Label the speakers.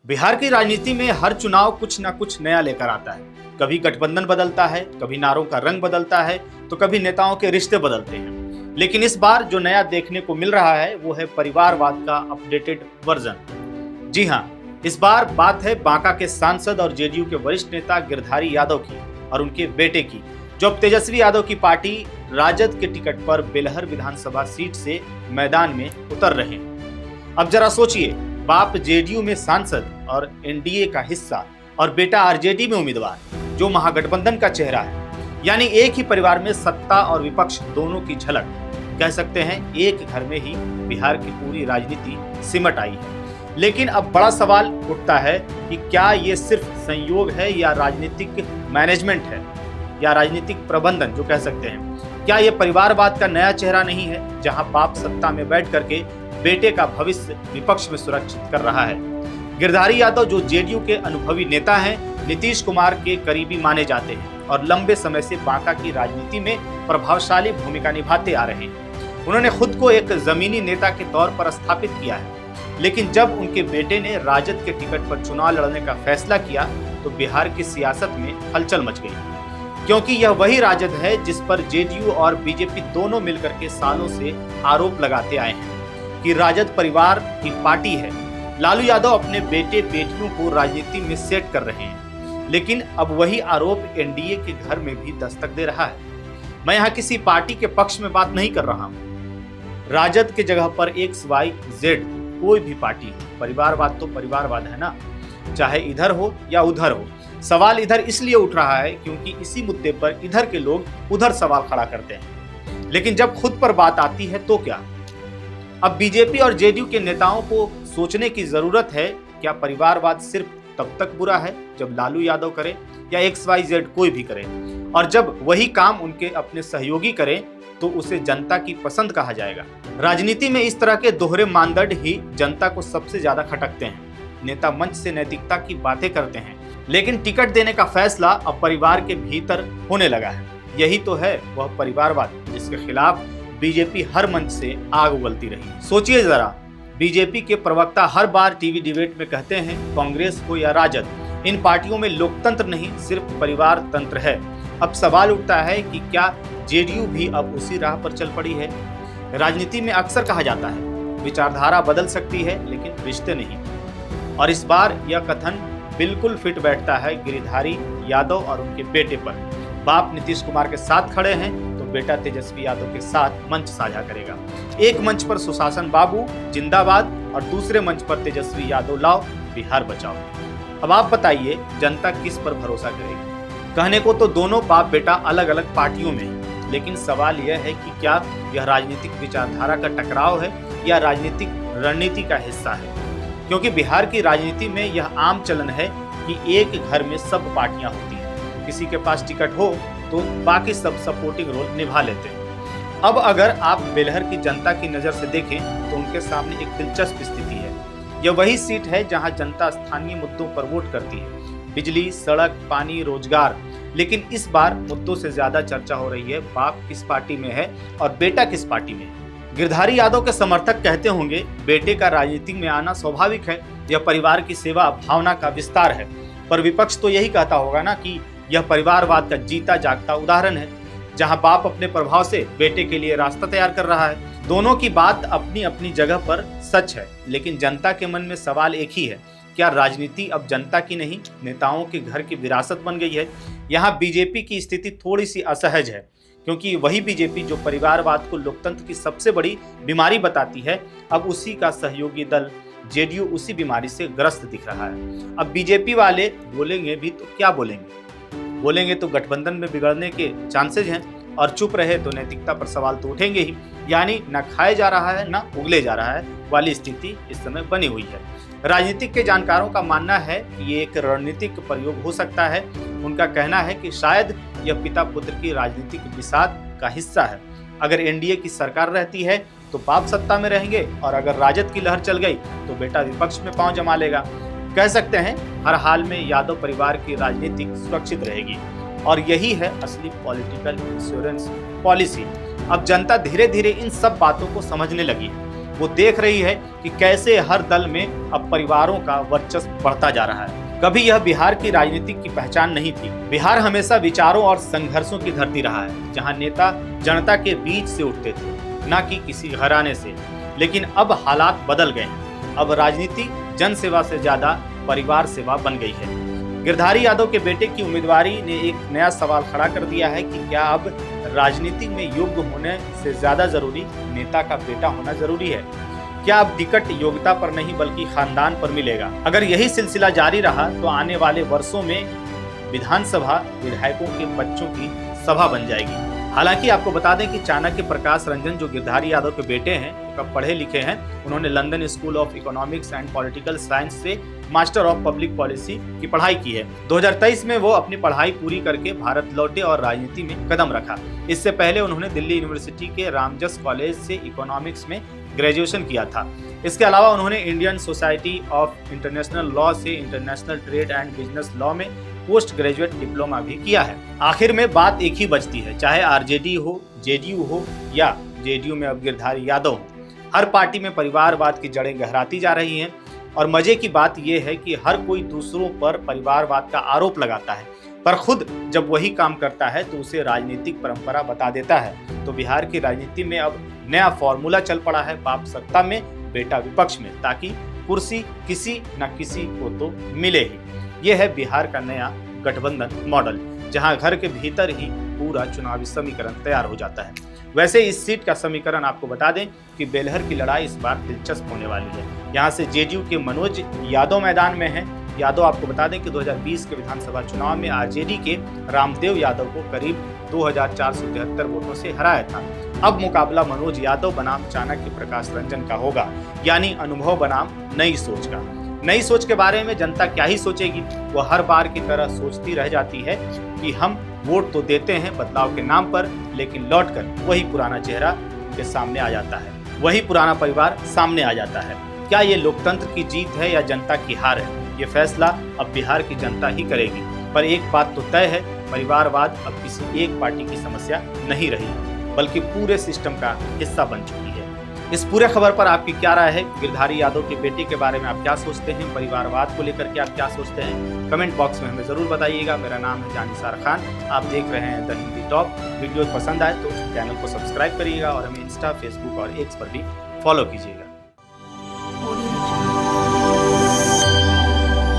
Speaker 1: बिहार की राजनीति में हर चुनाव कुछ ना कुछ नया लेकर आता है। कभी गठबंधन बदलता है, कभी नारों का रंग बदलता है, तो कभी नेताओं के रिश्ते बदलते हैं। लेकिन इस बार जो नया देखने को मिल रहा है वो है परिवारवाद का अपडेटेड वर्जन। जी हाँ, इस बार बात है बांका के सांसद और जेडीयू के वरिष्ठ नेता गिरधारी यादव की और उनके बेटे की, जो अब तेजस्वी यादव की पार्टी राजद के टिकट पर बेलहर विधानसभा सीट से मैदान में उतर रहे हैं। अब जरा सोचिए, बाप जेडीयू में सांसद और एनडीए का हिस्सा और बेटा आरजेडी में उम्मीदवार, जो महागठबंधन का चेहरा है। यानी एक ही परिवार में सत्ता और विपक्ष दोनों की झलक। कह सकते हैं एक घर में ही बिहार की पूरी राजनीति सिमट आई है। लेकिन अब बड़ा सवाल उठता है कि क्या ये सिर्फ संयोग है या राजनीतिक मैनेजमेंट है या राजनीतिक प्रबंधन, जो कह सकते हैं। क्या ये परिवारवाद का नया चेहरा नहीं है, जहां बाप सत्ता में बैठ करके बेटे का भविष्य विपक्ष में सुरक्षित कर रहा है। गिरधारी यादव, जो जेडीयू के अनुभवी नेता हैं, नीतीश कुमार के करीबी माने जाते हैं और लंबे समय से बांका की राजनीति में प्रभावशाली भूमिका निभाते आ रहे हैं। उन्होंने खुद को एक जमीनी नेता के तौर पर स्थापित किया है। लेकिन जब उनके बेटे ने राजद के टिकट पर चुनाव लड़ने का फैसला किया तो बिहार की सियासत में हलचल मच गई, क्योंकि यह वही राजद है जिस पर जेडीयू और बीजेपी दोनों मिलकर के सालों से आरोप लगाते आए हैं कि राजद परिवार की पार्टी है। लालू यादव अपने बेटे बेटियों को राजनीति में सेट कर रहे हैं, लेकिन अब वही आरोप एनडीए के घर में भी दस्तक दे रहा है। मैं यहाँ किसी पार्टी के पक्ष में बात नहीं कर रहा हूँ। राजद के जगह पर XYZ कोई भी पार्टी हो, परिवारवाद तो परिवारवाद है ना, चाहे इधर हो या उधर हो। सवाल इधर इसलिए उठ रहा है क्योंकि इसी मुद्दे पर इधर के लोग उधर सवाल खड़ा करते हैं। लेकिन जब खुद पर बात आती है तो क्या? अब बीजेपी और जेडीयू के नेताओं को सोचने की जरूरत है, क्या परिवारवाद सिर्फ तब तक बुरा है जब लालू यादव करे या XYZ कोई भी करे, और जब वही काम उनके अपने सहयोगी करें तो उसे जनता की पसंद कहा जाएगा। राजनीति में इस तरह के दोहरे मानदंड ही जनता को सबसे ज्यादा खटकते हैं। नेता मंच से नैतिकता की बातें करते हैं, लेकिन टिकट देने का फैसला अब परिवार के भीतर होने लगा है। यही तो है वह परिवारवाद जिसके खिलाफ बीजेपी हर मंच से आग उगलती रही। सोचिए जरा, बीजेपी के प्रवक्ता हर बार टीवी डिबेट में कहते हैं कांग्रेस हो या राजद, इन पार्टियों में लोकतंत्र नहीं सिर्फ परिवार तंत्र है। अब सवाल उठता है कि क्या जेडीयू भी अब उसी राह पर चल पड़ी है? राजनीति में अक्सर कहा जाता है विचारधारा बदल सकती है लेकिन रिश्ते नहीं, और इस बार यह कथन बिल्कुल फिट बैठता है गिरधारी यादव और उनके बेटे पर। बाप नीतीश कुमार के साथ खड़े हैं तो बेटा तेजस्वी यादव के साथ मंच साझा करेगा। एक मंच पर सुशासन बाबू जिंदाबाद और दूसरे मंच पर तेजस्वी यादव लाओ बिहार बचाओ। अब आप बताइए, जनता किस पर भरोसा करेगी? कहने को तो दोनों बाप बेटा अलग अलग पार्टियों में हैं, लेकिन सवाल यह है कि क्या यह राजनीतिक विचारधारा का टकराव है या राजनीतिक रणनीति का हिस्सा है? क्योंकि बिहार की राजनीति में यह आम चलन है कि एक घर में सब पार्टियां होती हैं, किसी के पास टिकट हो तो बाकी सब सपोर्टिंग रोल निभा लेते हैं। अब अगर आप बेलहर की जनता की नज़र से देखें तो उनके सामने एक दिलचस्प स्थिति है। यह वही सीट है जहां जनता स्थानीय मुद्दों पर वोट करती है, बिजली, सड़क, पानी, रोजगार। लेकिन इस बार मुद्दों से ज्यादा चर्चा हो रही है बाप किस पार्टी में है और बेटा किस पार्टी में है। गिरधारी यादव के समर्थक कहते होंगे बेटे का राजनीति में आना स्वाभाविक है, यह परिवार की सेवा भावना का विस्तार है। पर विपक्ष तो यही कहता होगा ना कि यह परिवारवाद का जीता जागता उदाहरण है, जहां बाप अपने प्रभाव से बेटे के लिए रास्ता तैयार कर रहा है। दोनों की बात अपनी अपनी जगह पर सच है, लेकिन जनता के मन में सवाल एक ही है, क्या राजनीति अब जनता की नहीं नेताओं के घर की विरासत बन गई है? यहाँ बीजेपी की स्थिति थोड़ी सी असहज है, क्योंकि वही बीजेपी जो परिवारवाद को लोकतंत्र की सबसे बड़ी बीमारी बताती है, अब उसी का सहयोगी दल जेडीयू उसी बीमारी से ग्रस्त दिख रहा है। अब बीजेपी वाले बोलेंगे भी तो क्या बोलेंगे? बोलेंगे तो गठबंधन में बिगड़ने के चांसेज हैं, और चुप रहे तो नैतिकता पर सवाल तो उठेंगे ही। यानी न खाया जा रहा है न उगले जा रहा है वाली स्थिति इस समय बनी हुई है। राजनीतिक के जानकारों का मानना है कि ये एक रणनीतिक प्रयोग हो सकता है। उनका कहना है कि शायद यह पिता पुत्र की राजनीतिक विषाद का हिस्सा है। अगर एनडीए की सरकार रहती है तो बाप सत्ता में रहेंगे, और अगर राजद की लहर चल गई तो बेटा विपक्ष में पांव जमा लेगा। कह सकते हैं हर हाल में यादव परिवार की राजनीति सुरक्षित रहेगी, और यही है असली पॉलिटिकल इंश्योरेंस पॉलिसी। अब जनता धीरे धीरे इन सब बातों को समझने लगी है। वो देख रही है कि कैसे हर दल में अब परिवारों का वर्चस्व बढ़ता जा रहा है। कभी यह बिहार की राजनीति की पहचान नहीं थी। बिहार हमेशा विचारों और संघर्षों की धरती रहा है, जहां नेता जनता के बीच से उठते थे, न कि किसी घराने से। लेकिन अब हालात बदल गए हैं। अब राजनीति जन सेवा से ज्यादा परिवार सेवा बन गई है। गिरधारी यादव के बेटे की उम्मीदवारी ने एक नया सवाल खड़ा कर दिया है कि क्या अब राजनीति में योग्य होने से ज्यादा जरूरी नेता का बेटा होना जरूरी है? क्या अब टिकट योग्यता पर नहीं बल्कि खानदान पर मिलेगा? अगर यही सिलसिला जारी रहा तो आने वाले वर्षों में विधानसभा विधायकों के बच्चों की सभा बन जाएगी। हालांकि आपको बता दें कि चाणक्य प्रकाश रंजन, जो गिरधारी यादव के बेटे हैं, कब पढ़े लिखे हैं, उन्होंने London school of economics and political science से मास्टर ऑफ पब्लिक पॉलिसी की पढ़ाई की है। 2023 में वो अपनी पढ़ाई पूरी करके भारत लौटे और राजनीति में कदम रखा। इससे पहले उन्होंने दिल्ली यूनिवर्सिटी के रामजस कॉलेज से इकोनॉमिक्स में ग्रेजुएशन किया था। इसके अलावा उन्होंने Indian society of international law से international trade and business law में पोस्ट ग्रेजुएट डिप्लोमा भी किया है। आखिर में बात एक ही बचती है, चाहे आरजेडी हो, जेडीयू हो या जेडीयू में अब गिरधारी यादव हो, हर पार्टी में परिवारवाद की जड़ें गहराती जा रही हैं। और मजे की बात यह है कि हर कोई दूसरों पर परिवारवाद का आरोप लगाता है, पर खुद जब वही काम करता है तो उसे राजनीतिक परंपरा बता देता है। तो बिहार की राजनीति में अब नया फॉर्मूला चल पड़ा है, बाप सत्ता में बेटा विपक्ष में, ताकि कुर्सी किसी न किसी को तो मिले ही। यह है बिहार का नया गठबंधन मॉडल, जहां घर के भीतर ही पूरा चुनावी समीकरण तैयार हो जाता है। वैसे इस सीट का समीकरण आपको बता दें कि बेलहर की लड़ाई इस बार दिलचस्प होने वाली है। यहाँ से जेडीयू के मनोज यादव मैदान में हैं। यादव आपको बता दें कि 2020 के विधानसभा चुनाव में आरजेडी के रामदेव यादव को करीब 2473 वोटों से हराया था। अब मुकाबला मनोज यादव बनाम चाणक्य प्रकाश रंजन का होगा, यानी अनुभव बनाम नई सोच का। नई सोच के बारे में जनता क्या ही सोचेगी, वो हर बार की तरह सोचती रह जाती है कि हम वोट तो देते हैं बदलाव के नाम पर, लेकिन लौटकर वही पुराना चेहरा के सामने आ जाता है, वही पुराना परिवार सामने आ जाता है। क्या ये लोकतंत्र की जीत है या जनता की हार है? ये फैसला अब बिहार की जनता ही करेगी। पर एक बात तो तय है, परिवारवाद अब किसी एक पार्टी की समस्या नहीं रही, बल्कि पूरे सिस्टम का हिस्सा बन चुकी है। इस पूरे खबर पर आपकी क्या राय है? गिरधारी यादव के बेटे के बारे में आप क्या सोचते हैं? परिवारवाद को लेकर के आप क्या सोचते हैं? कमेंट बॉक्स में हमें जरूर बताइएगा। मेरा नाम है जानिसार खान, आप देख रहे हैं द हिंदी टॉप। वीडियो पसंद आए तो चैनल को सब्सक्राइब करिएगा और हमें इंस्टा, फेसबुक और एक्स पर भी फॉलो कीजिएगा।